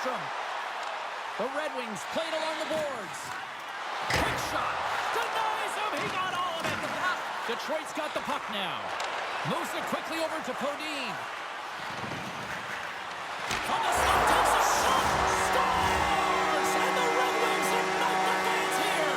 Markstrom. The Red Wings played along the boards. Quick shot. Denies him. He got all of it. Detroit's got the puck now. Moves it quickly over to Podine. From the slot, takes a shot. Scores! And the Red Wings ignite the fans here.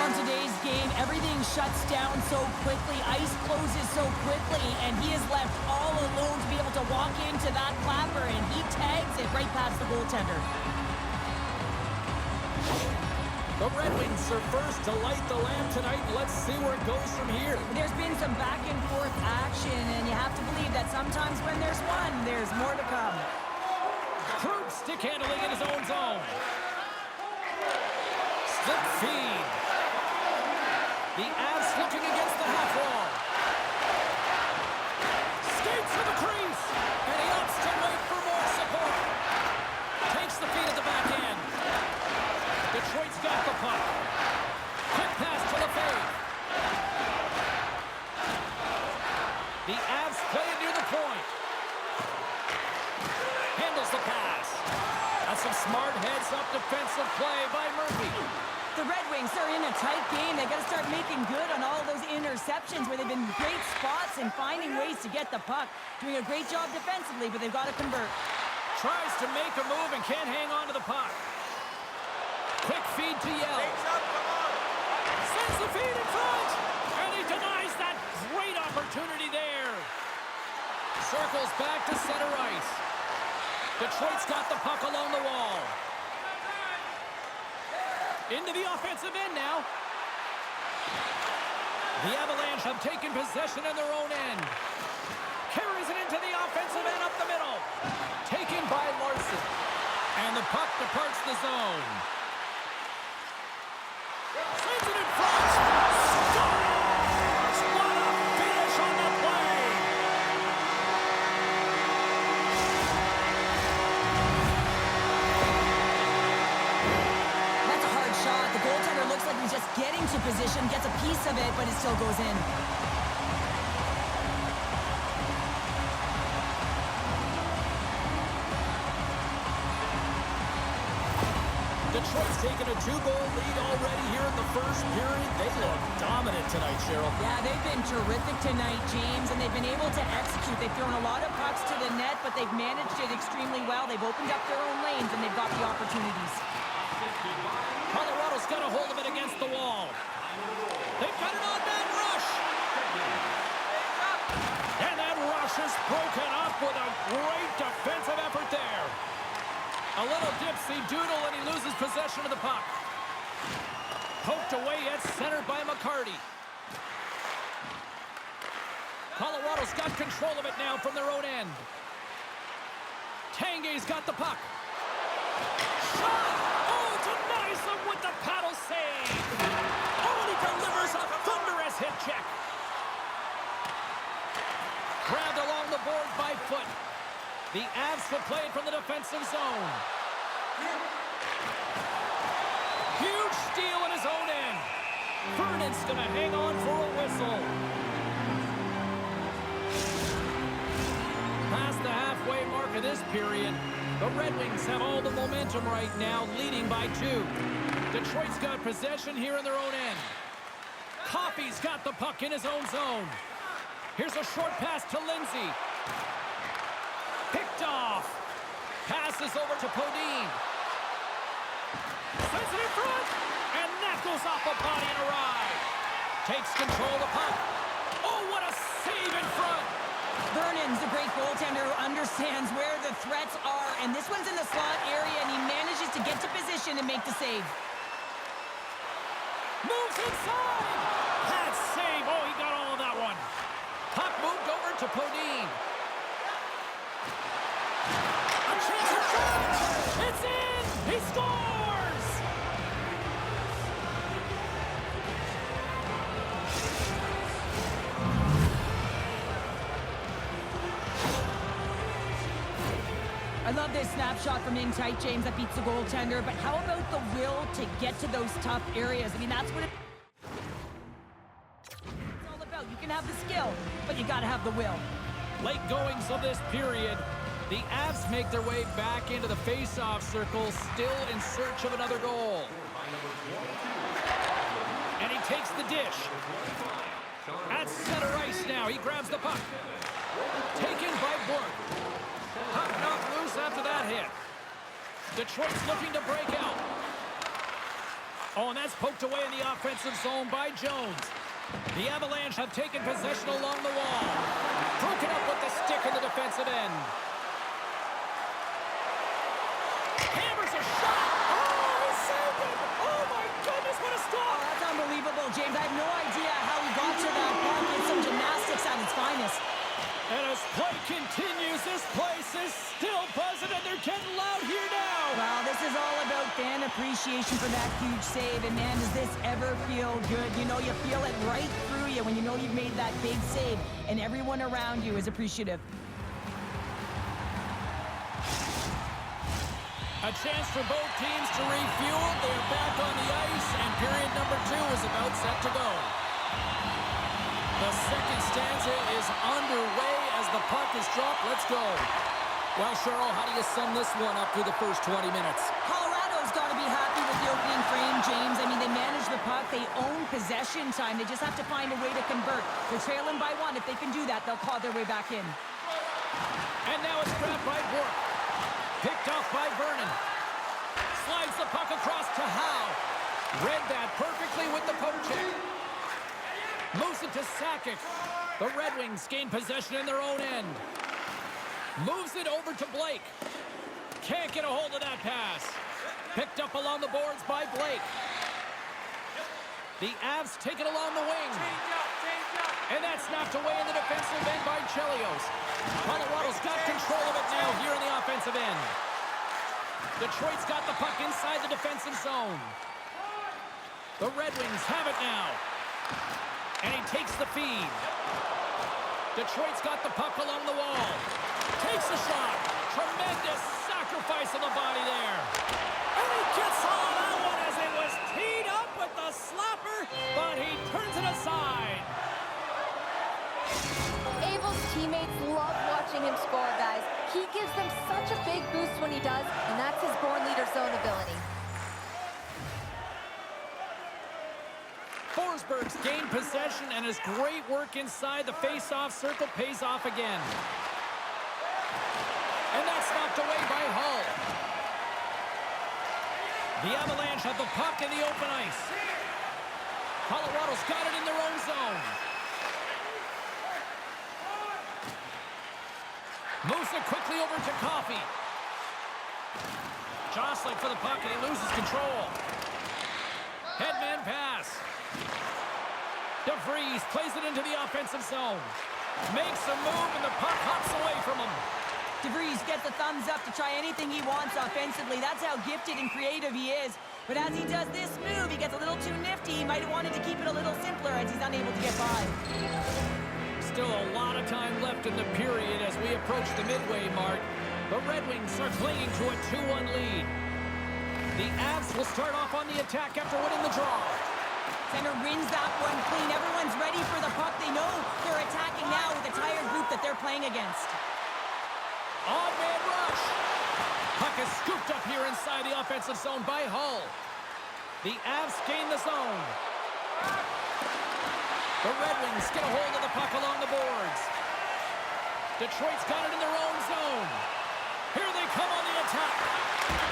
On today's game, everything shuts down so quickly, ice closes so quickly, and he is left all alone to be able to walk into that clapper, and he tags it right past the goaltender. The Red Wings are first to light the lamp tonight. Let's see where it goes from here. There's been some back and forth action, and you have to believe that sometimes when there's one, there's more to come. Krug stick handling in his own zone. Slip feed. The Avs looking against the half wall. Skates to the crease. And he opts to wait for more support. Takes the feed at the back end. Detroit's got the puck. Quick pass to the fade. The Avs play it near the point. Handles the pass. That's some smart heads-up defensive play by Murphy. The Red Wings are in a tight game. They got to start making good on all those interceptions where they've been great spots and finding ways to get the puck. Doing a great job defensively, but they've got to convert. Tries to make a move and can't hang on to the puck. Quick feed to Yell. Sends the feed in front. And he denies that great opportunity there. Circles back to center ice. Detroit's got the puck along the wall. Into the offensive end now. The Avalanche have taken possession in their own end. Carries it into the offensive end up the middle. Taken by Larson. And the puck departs the zone. Sends it in front. Scores! What a finish on the play! The goaltender looks like he's just getting to position, gets a piece of it, but it still goes in. Detroit's taken a 2-goal lead already here in the first period. They look dominant tonight, Cheryl. Yeah, they've been terrific tonight, James, and they've been able to execute. They've thrown a lot of pucks to the net, but they've managed it extremely well. They've opened up their own lanes, and they've got the opportunities. Colorado's got a hold of it against the wall. They've got an on-man rush. And that rush is broken up with a great defensive effort there. A little dipsy-doodle and he loses possession of the puck. Poked away at center by McCarty. Colorado's got control of it now from their own end. Tanguay's got the puck. Shot! Oh, denies him with the paddle save. Oh, and he delivers a thunderous hit check. Grabbed along the board by Foot. The Avs will play it from the defensive zone. Huge steal in his own end. Vernon's going to hang on for a whistle. Past the halfway mark of this period, the Red Wings have all the momentum right now, leading by 2. Detroit's got possession here in their own end. Coffey's got the puck in his own zone. Here's a short pass to Lindsay. Picked off. Passes over to Podine. Sends it in front. And that goes off a body and a ride. Takes control of the puck. Oh, what a save in front. Vernon's a great goaltender who understands where the threats are, and this one's in the slot area, and he manages to get to position and make the save. Moves inside. That save. Oh, he got all of that one. Puck moved over to Podine. A chance for shot. It's in. He scores. I love this snapshot from in tight, James, that beats the goaltender, but how about the will to get to those tough areas? I mean, that's what it's all out. You can have the skill, but you got to have the will. Late goings of this period. The Avs make their way back into the face-off circle, still in search of another goal. And he takes the dish. At center ice now. He grabs the puck. Taken by Burke. Puck knocked loose after that hit. Detroit's looking to break out. Oh, and that's poked away in the offensive zone by Jones. The Avalanche have taken possession along the wall. Broken up with the stick in the defensive end. Hammers a shot. Oh, he saved it. Oh, my goodness, what a stop. Oh, that's unbelievable, James. I have no idea how he got to that puck. It's some gymnastics at its finest. And as play continues, this place is still buzzing, and they're getting loud here now. Well, this is all about fan appreciation for that huge save. And, man, does this ever feel good? You know, you feel it right through you when you know you've made that big save, and everyone around you is appreciative. A chance for both teams to refuel. They're back on the ice, and period number 2 is about set to go. The second stanza is underway as the puck is dropped. Let's go. Well, Cheryl, how do you sum this one up through the first 20 minutes? Colorado's got to be happy with the opening frame, James. I mean, they manage the puck. They own possession time. They just have to find a way to convert. They're trailing by 1. If they can do that, they'll claw their way back in. And now it's grabbed by Burke. Picked off by Vernon. Slides the puck across to Howe. Read that perfectly with the poke check. Moves it to Sakic. The Red Wings gain possession in their own end. Moves it over to Blake. Can't get a hold of that pass. Picked up along the boards by Blake. The Avs take it along the wing. And that's knocked away in the defensive end by Chelios. Colorado's got control of it now here in the offensive end. Detroit's got the puck inside the defensive zone. The Red Wings have it now. And he takes the feed. Detroit's got the puck along the wall. Takes a shot. Tremendous sacrifice of the body there. And he gets all that one as it was teed up with the slapper, but he turns it aside. Abel's teammates love watching him score, guys. He gives them such a big boost when he does, and that's his born leader zone ability. Forsberg's gained possession, and his great work inside the face-off circle pays off again. And that's knocked away by Hull. The Avalanche have the puck in the open ice. Colorado's got it in their own zone. Moves it quickly over to Coffey. Jostling for the puck, and he loses control. Headman pass. DeVries plays it into the offensive zone. Makes a move, and the puck hops away from him. DeVries gets a thumbs up to try anything he wants offensively. That's how gifted and creative he is. But as he does this move, he gets a little too nifty. He might have wanted to keep it a little simpler as he's unable to get by. Still a lot of time left in the period as we approach the midway mark. The Red Wings are clinging to a 2-1 lead. The Avs will start off on the attack after winning the draw. Center wins that one clean. Everyone's ready for the puck. They know they're attacking now with a tired group that they're playing against. On-man rush. Puck is scooped up here inside the offensive zone by Hull. The Avs gain the zone. The Red Wings get a hold of the puck along the boards. Detroit's got it in their own zone. Here they come on the attack.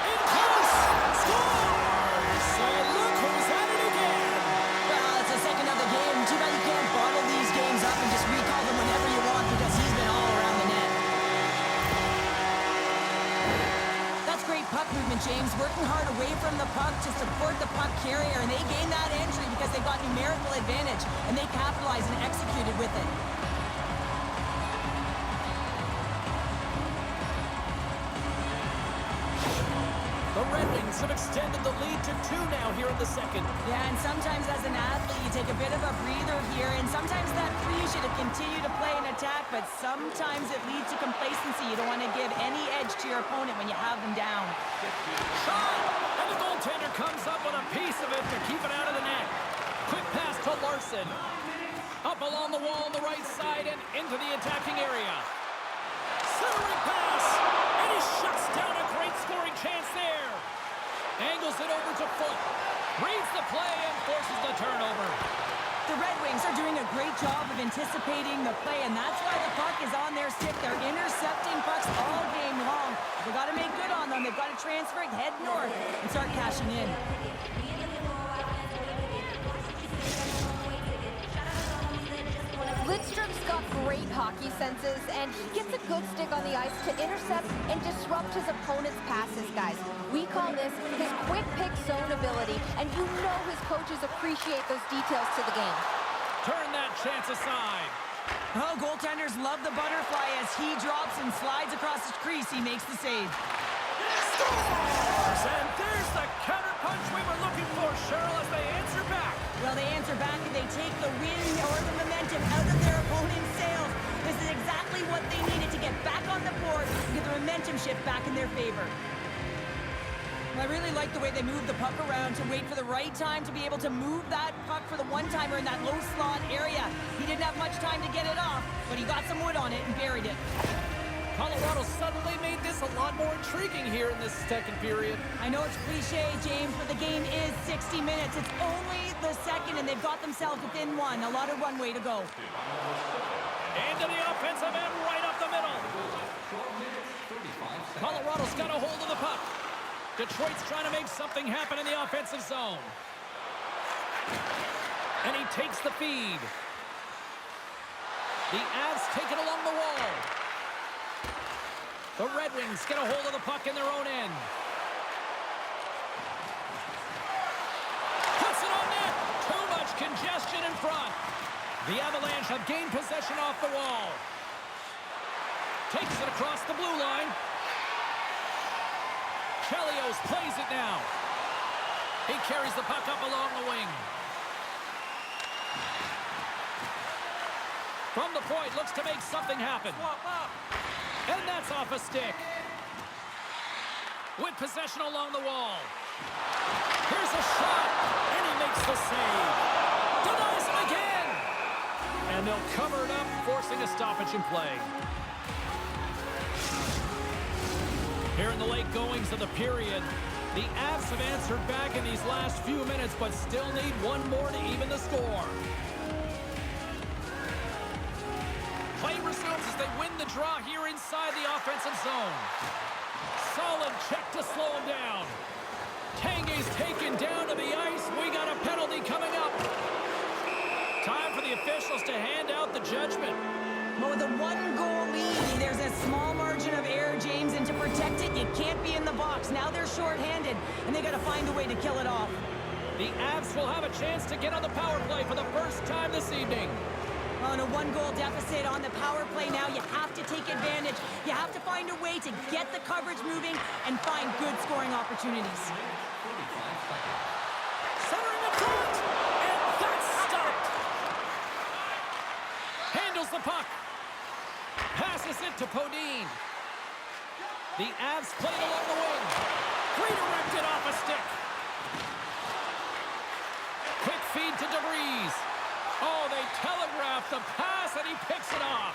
In close. Scores! And look who's at it again. Well, it's the second of the game. Too bad you can't bottle these games up and just recall them whenever you want because he's been all around the net. That's great puck movement, James. Working hard away from the puck to support the puck carrier, and they gain that entry because they've got numerical advantage, and they capitalized and executed with it. The Red Wings have extended the lead to 2 now here in the second. Yeah, and sometimes as an athlete, you take a bit of a breather here, and sometimes that frees you to continue to play an attack, but sometimes it leads to complacency. You don't want to give any edge to your opponent when you have them down. Shot! And the goaltender comes up with a piece of it to keep it out of the net. Quick pass to Larson. Up along the ball on the right side and into the attacking area. Centering pass, and he shuts down a great scoring chance there. Angles it over to Foot. Reads the play and forces the turnover. The Red Wings are doing a great job of anticipating the play, and that's why the puck is on their stick. They're intercepting pucks all game long. They've got to make good on them. They've got to transfer it, head north, and start cashing in. Lidstrom's got great hockey senses, and he gets a good stick on the ice to intercept and disrupt his opponent's passes, guys. We call this his quick pick zone ability, and you know his coaches appreciate those details to the game. Turn that chance aside. Oh, goaltenders love the butterfly as he drops and slides across his crease. He makes the save. Scores! And there's the counter punch we were looking for, Cheryl, as they answer back. Well, they answer back and they take the wind or the momentum out of their opponent's sails. This is exactly what they needed to get back on the board and get the momentum shift back in their favor. I really like the way they moved the puck around to wait for the right time to be able to move that puck for the one-timer in that low slot area. He didn't have much time to get it off, but he got some wood on it and buried it. Colorado suddenly made this a lot more intriguing here in this second period. I know it's cliche, James, but the game is 60 minutes. It's only the second, and they've got themselves within one. A lot of runway to go. Into the offensive end, right up the middle. Colorado's got a hold of the puck. Detroit's trying to make something happen in the offensive zone. And he takes the feed. The Avs take it along the wall. The Red Wings get a hold of the puck in their own end. Puts it on net. Too much congestion in front. The Avalanche have gained possession off the wall. Takes it across the blue line. Chelios plays it now. He carries the puck up along the wing. From the point, looks to make something happen. Swap up. And that's off a stick. With possession along the wall. Here's a shot, and he makes the save. Denies him again. And they'll cover it up, forcing a stoppage in play. Here in the late goings of the period, the Avs have answered back in these last few minutes, but still need one more to even the score. Play resumes as they win the draw here inside the offensive zone. Solid check to slow him down. Tanguay's taken down to the ice. We got a penalty coming up. Time for the officials to hand out the judgment. Well, with a one-goal lead, there's a small margin of error, James, and to protect it, you can't be in the box. Now they're shorthanded, and they got to find a way to kill it off. The Avs will have a chance to get on the power play for the first time this evening. On a one-goal deficit on the power play now, you have to take advantage. You have to find a way to get the coverage moving and find good scoring opportunities. Centering in front, and that's stopped. Handles the puck. Passes it to Podine. The Avs played along the wing. Redirected off a stick. Quick feed to DeVries. Oh, they telegraphed the pass, and he picks it off.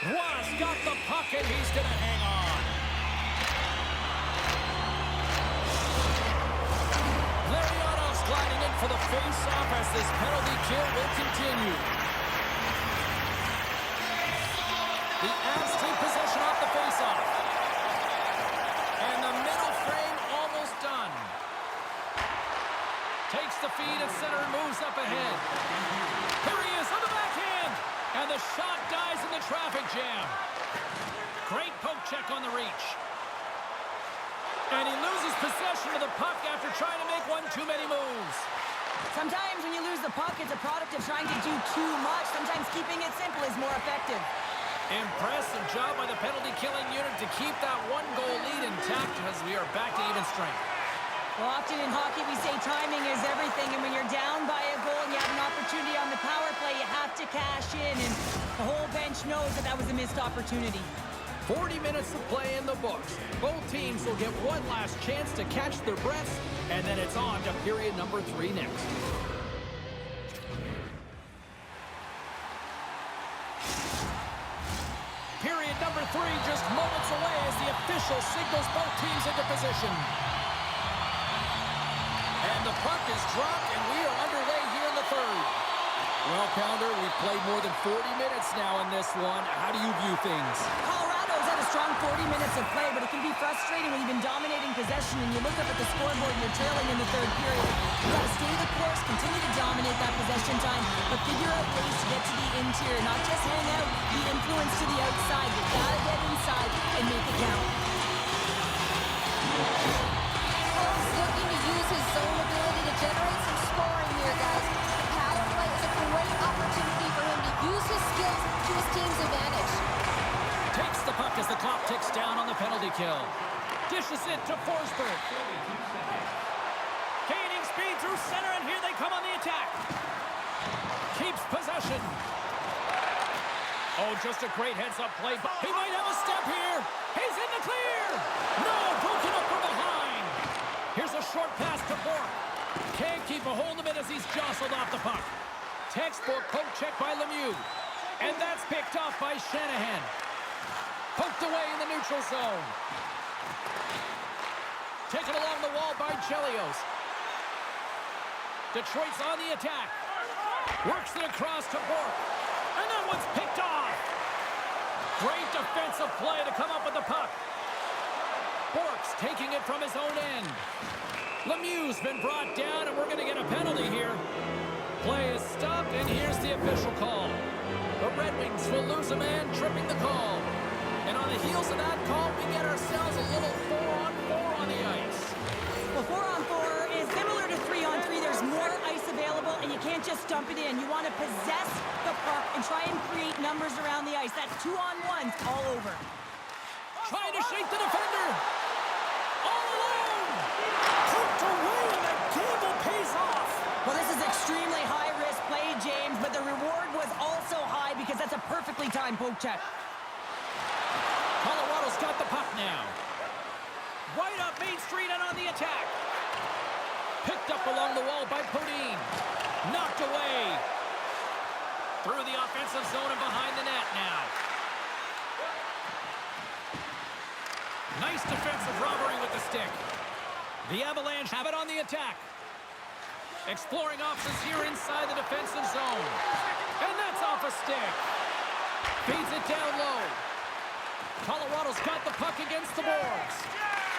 Ross got the puck, and he's going to hang on. Larionov's gliding in for the face-off as this penalty kill will continue. The Avs take possession off the face-off. And the middle frame almost done. Takes the feed at center and moves up ahead. Here he is on the backhand. And the shot dies in the traffic jam. Great poke check on the reach. And he loses possession of the puck after trying to make one too many moves. Sometimes when you lose the puck, it's a product of trying to do too much. Sometimes keeping it simple is more effective. Impressive job by the penalty-killing unit to keep that one-goal lead intact as we are back to even strength. Well, often in hockey, we say timing is everything, and when you're down by a goal and you have an opportunity on the power play, you have to cash in, and the whole bench knows that that was a missed opportunity. 40 minutes of play in the books. Both teams will get one last chance to catch their breaths, and then it's on to period number 3 next. Period number 3 just moments away as the official signals both teams into position. And the puck is dropped, and we are underway here in the third. Well, Pounder, we've played more than 40 minutes now in this one. How do you view things? Colorado's had a strong 40 minutes of play, but it can be frustrating when you've been dominating possession and you look up at the scoreboard and you're trailing in the third period. You've got to stay the course, continue to dominate that possession time, but figure out ways to get to the interior, not just hang out, be influenced to the outside. You've got to get inside and make it count. He's looking to use his zone ability to generate some scoring here, guys. The power play is a great opportunity for him to use his skills to his team's advantage. Takes the puck as the clock ticks down on the penalty kill. Dishes it to Forsberg. Gaining speed through center, and here they come on the attack. Keeps possession. Oh, just a great heads-up play. He might have a step here. He's in the clear. No, broken up from behind. Here's a short pass to Bork. Can't keep a hold of it as he's jostled off the puck. Textbook poke check by Lemieux. And that's picked off by Shanahan. Poked away in the neutral zone. Taken along the wall by Chelios. Detroit's on the attack. Works it across to Bork. And that one's picked off. Great defensive play to come up with the puck. Bork's taking it from his own end. Lemieux's been brought down, and we're going to get a penalty here. Play is stopped, and here's the official call. The Red Wings will lose a man, tripping the call. And on the heels of that call, we get ourselves a little 4-on-4 on the ice. Well, 4-on-4 is similar to 3-on-3. There's more ice available, and you can't just dump it in. You want to possess the puck and try and create numbers around the ice. That's 2-on-1s all over. Trying to shake the defender. All alone. Poked away, and that gamble pays off. Well, this is extremely high-risk play, James, but the reward was also high because that's a perfectly timed poke check. Colorado's got the puck now. Right up Main Street and on the attack. Picked up along the wall by Podine. Knocked away. Through the offensive zone and behind the net now. Nice defensive robbery with the stick. The Avalanche have it on the attack. Exploring options here inside the defensive zone. And that's off a stick. Feeds it down low. Colorado's got the puck against the boards.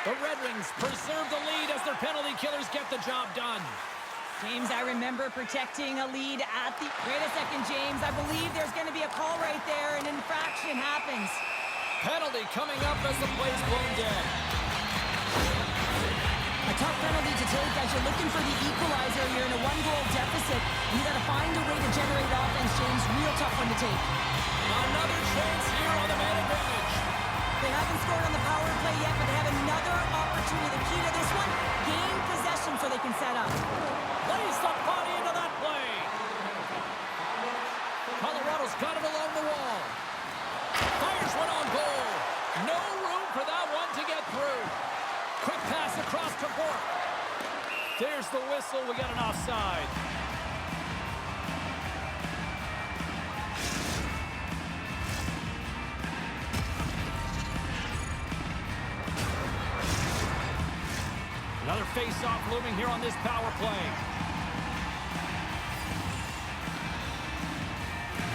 The Red Wings preserve the lead as their penalty killers get the job done. James, I remember protecting a lead at the... Wait a second, James. I believe there's going to be a call right there. An infraction happens. Penalty coming up as the play's blown dead. A tough penalty to take as you're looking for the equalizer. You're in a one-goal deficit. You got to find a way to generate offense, James. Real tough one to take. Another chance here on the man advantage. They haven't scored on the power play yet, but they have another opportunity. The key to this one, gain possession so they can set up. Plays the body into that play. Colorado's got it along the wall. Fires one on goal. No room for that one to get through. Quick pass across to Bork. There's the whistle. We got an offside. Another face-off looming here on this power play.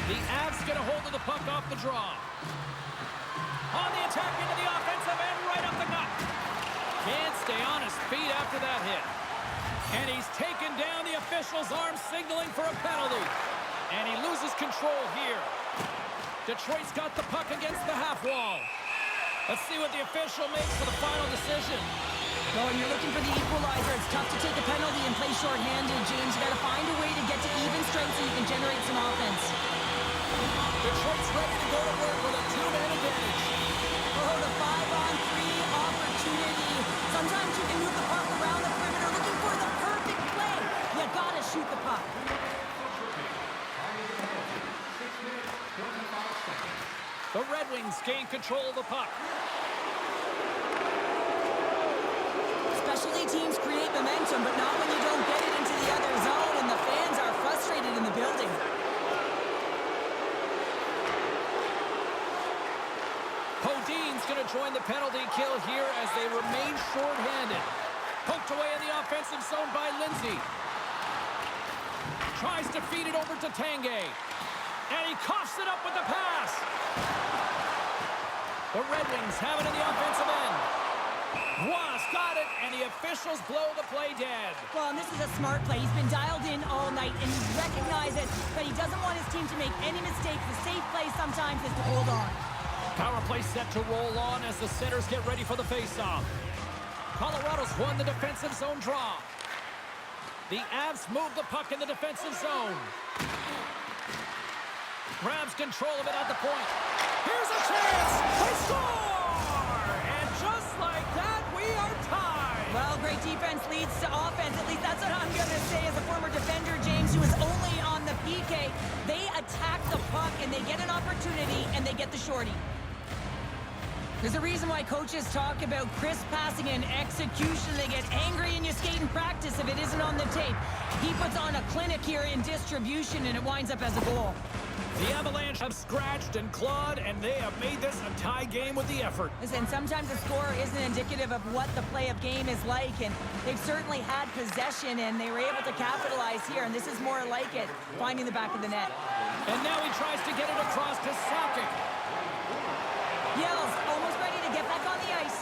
The Avs get a hold of the puck off the draw. On the attack into the offensive end, right up the gut. Can't stay on his feet after that hit. And he's taken down the official's arm, signaling for a penalty. And he loses control here. Detroit's got the puck against the half wall. Let's see what the official makes for the final decision. Well, when you're looking for the equalizer, it's tough to take a penalty and play shorthanded, James. You got to find a way to get to even strength so you can generate some offense. Detroit's ready to go to work with a two-man advantage. Oh, the 5-on-3 opportunity. Sometimes you can move the puck around the perimeter looking for the perfect play. You got to shoot the puck. The The Red Wings gain control of the puck. Specialty teams create momentum, but not when you don't get it into the other zone, and the fans are frustrated in the building. Podine's going to join the penalty kill here as they remain short-handed. Poked away in the offensive zone by Lindsay. Tries to feed it over to Tanguay. And he coughs it up with the pass. The Red Wings have it in the offensive end. Ross got it, and the officials blow the play dead. Well, and this is a smart play. He's been dialed in all night, and he recognizes that he doesn't want his team to make any mistakes. The safe play sometimes is to hold on. Power play set to roll on as the centers get ready for the faceoff. Colorado's won the defensive zone draw. The Avs move the puck in the defensive zone. Grabs control of it at the point. Here's a chance! They score! And just like that, we are tied! Well, great defense leads to offense. At least that's what I'm going to say as a former defender, James, who was only on the PK. They attack the puck, and they get an opportunity, and they get the shorty. There's a reason why coaches talk about crisp passing and execution. They get angry and you skate in practice if it isn't on the tape. He puts on a clinic here in distribution, and it winds up as a goal. The Avalanche have scratched and clawed, and they have made this a tie game with the effort. Listen, sometimes the score isn't indicative of what the play of game is like, and they've certainly had possession, and they were able to capitalize here, and this is more like it, finding the back of the net. And now he tries to get it across to Sakic. Yells, almost ready to get back on the ice.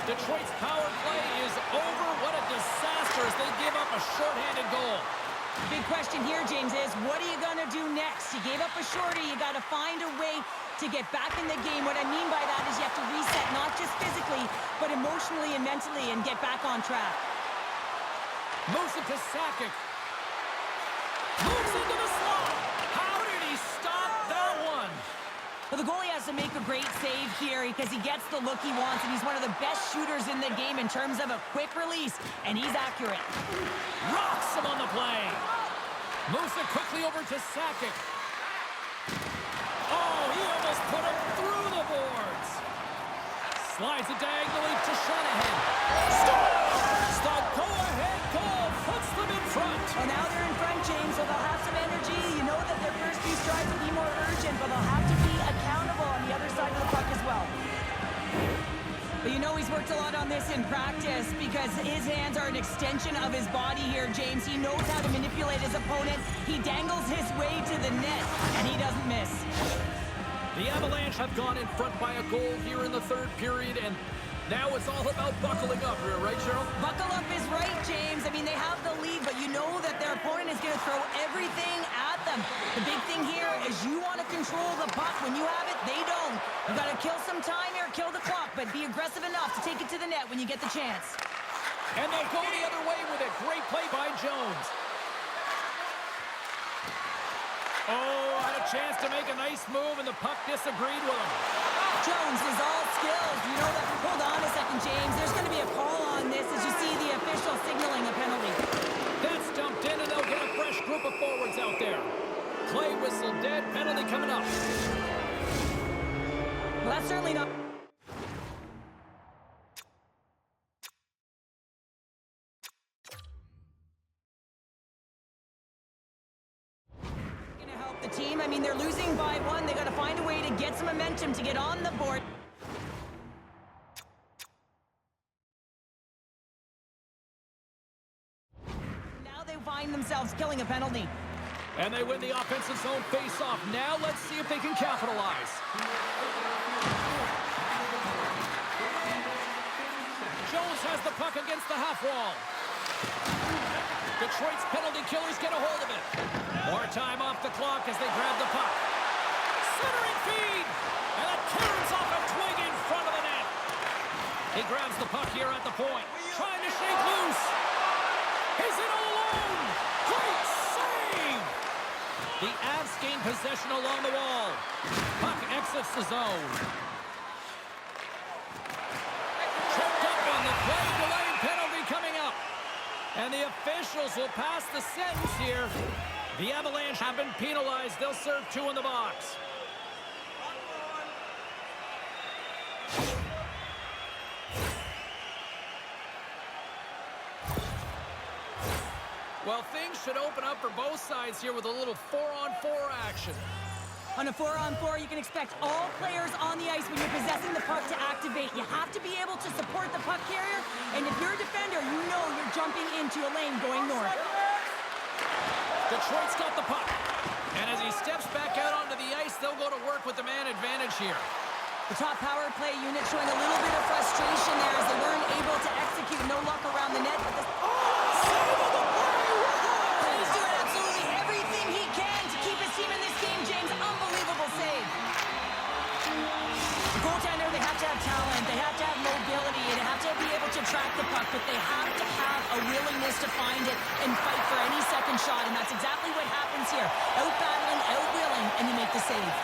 Detroit's power play is over. What a disaster as they give up a shorthanded goal. Big question here, James, is what are you going to do next? You gave up a shorty. You got to find a way to get back in the game. What I mean by that is you have to reset, not just physically, but emotionally and mentally, and get back on track. Moves it to Sakic. Moves into the slot. How did he stop that one? Well, the goalie has to make a great save here because he gets the look he wants, and he's one of the best shooters in the game in terms of a quick release, and he's accurate. Rocks him on the play. Moves it quickly over to Sakic. Oh, he almost put him through the boards. Slides it diagonally to Shanahan. Scores! The go-ahead goal puts them in front. Well, now they're in front, James, so they'll have some energy. You know that their first few strides will be more urgent, but they'll have to be accountable on the other side of the puck as well. But you know he's worked a lot on this in practice because his hands are an extension of his body here, James. He knows how to manipulate his opponent. He dangles his way to the net, and he doesn't miss. The Avalanche have gone in front by a goal here in the third period, and now it's all about buckling up here, right, Cheryl? Buckle up is right, James. I mean, they have the lead, but you know that their opponent is going to throw everything at them. The big thing here is you want to control the puck. When you have it, they don't. You got to kill some time here, kill the clock, but be aggressive enough to take it to the net when you get the chance. And they'll go the other way with it. Great play by Jones. Oh, had a chance to make a nice move, and the puck disagreed with him. Jones is all skills. You know that. Hold on a second, James. There's going to be a call on this as you see the official signaling a penalty. That's dumped in, and they'll get a fresh group of forwards out there. Play whistle dead. Penalty coming up. Well, that's certainly not... going to help the team. I mean, they're losing by one. They got to find a way to get some momentum to get on the board. Now they find themselves killing a penalty. And they win the offensive zone face-off. Now let's see if they can capitalize. Jones has the puck against the half wall. Detroit's penalty killers get a hold of it. More time off the clock as they grab the puck. Centering feed! And it turns off a twig in front of the net. He grabs the puck here at the point. Trying to shake loose. He's in all alone. Great save! The Avs gain possession along the wall. Puck exits the zone. Choked up on the play, delayed penalty coming up. And the officials will pass the sentence here. The Avalanche have been penalized. They'll serve 2 in the box. Well, things should open up for both sides here with a little 4-on-4 action. On a 4-on-4, you can expect all players on the ice when you're possessing the puck to activate. You have to be able to support the puck carrier, and if you're a defender, you know you're jumping into a lane going north. Detroit's got the puck. And as he steps back out onto the ice, they'll go to work with the man advantage here. The top power play unit showing a little bit of frustration there as they weren't able to execute. No luck around the net. But this... Save of the play! He's doing absolutely everything he can to keep his team in this game, James. Unbelievable save. The goaltender, they have to have talent. They have to have mobility. And they have to be able to track the puck. But they have to have a willingness to find it and fight for any second shot. And that's exactly what happens here. Out-battling, out-willing, and you make the save.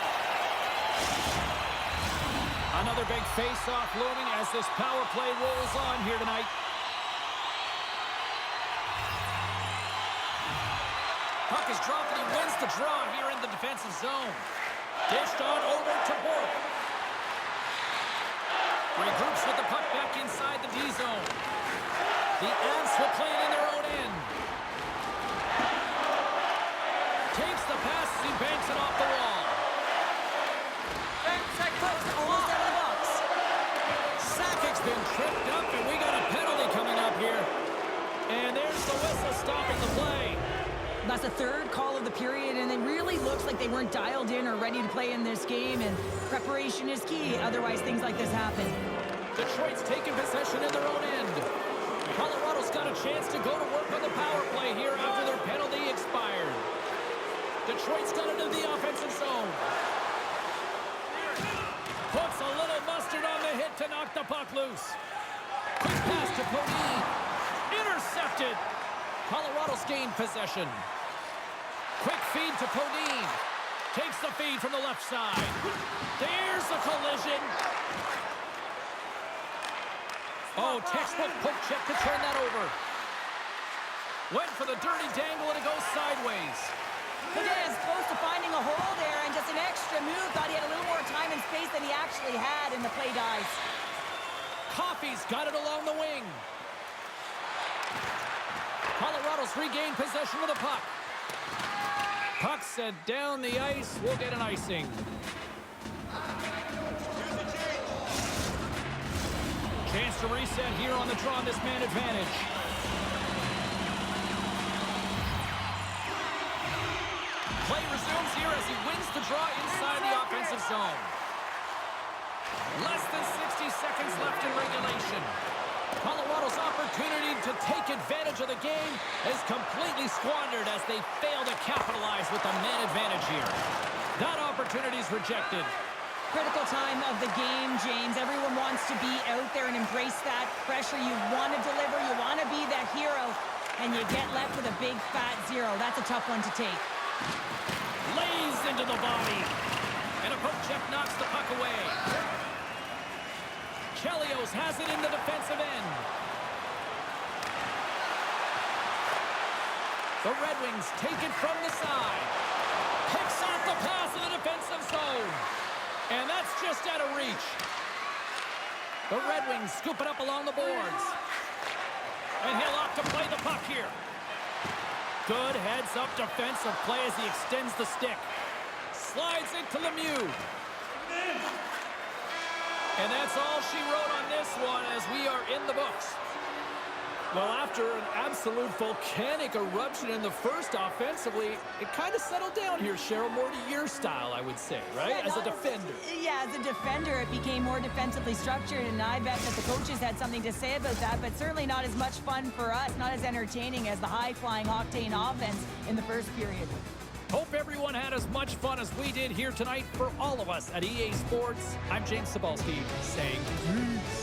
Another big face-off looming as this power play rolls on here tonight. Puck is dropped and he wins the draw here in the defensive zone. Dished on over to Bork. Regroups with the puck back inside the D-zone. The Avs will play it in their own end. Takes the pass as he banks it off the wall. Almost out of the box. Sakic's been tripped up, and we got a penalty coming up here. And there's the whistle stopping the play. That's the third call of the period, and it really looks like they weren't dialed in or ready to play in this game, and preparation is key. Otherwise, things like this happen. Detroit's taking possession in their own end. Colorado's got a chance to go to work on the power play here after their penalty expired. Detroit's got into the offensive zone. Puts a little mustard on the hit to knock the puck loose. Quick pass to Podine. Intercepted. Colorado's gained possession. Quick feed to Podine. Takes the feed from the left side. There's the collision. Oh, textbook poke check to turn that over. Went for the dirty dangle and it goes sideways. Podine is close to finding a hole there, and just an extra move. Thought he had a little more time and space than he actually had, and the play dies. Coffey's got it along the wing. Colorado's regained possession of the puck. Puck set down the ice. We'll get an icing. Chance to reset here on the draw on this man advantage. Play resumes here as he wins the draw inside the offensive zone. Less than 60 seconds left in regulation. Colorado's opportunity to take advantage of the game is completely squandered as they fail to capitalize with the man advantage here. That opportunity is rejected. Critical time of the game, James. Everyone wants to be out there and embrace that pressure. You want to deliver. You want to be that hero. And you get left with a big, fat zero. That's a tough one to take. Lays into the body. And a poke check knocks the puck away. Chelios has it in the defensive end. The Red Wings take it from the side. Picks off the pass in the defensive zone. And that's just out of reach. The Red Wings scoop it up along the boards. And he'll opt to play the puck here. Good heads-up defensive play as he extends the stick. Slides it to Lemieux. And that's all she wrote on this one as we are in the books. Well, after an absolute volcanic eruption in the first offensively, it kind of settled down here, Cheryl, more to your style, I would say, right? Yeah, as a defender. Yeah, as a defender, it became more defensively structured, and I bet that the coaches had something to say about that, but certainly not as much fun for us, not as entertaining as the high-flying octane offense in the first period. Hope everyone had as much fun as we did here tonight. For all of us at EA Sports, I'm James Cebulski saying peace.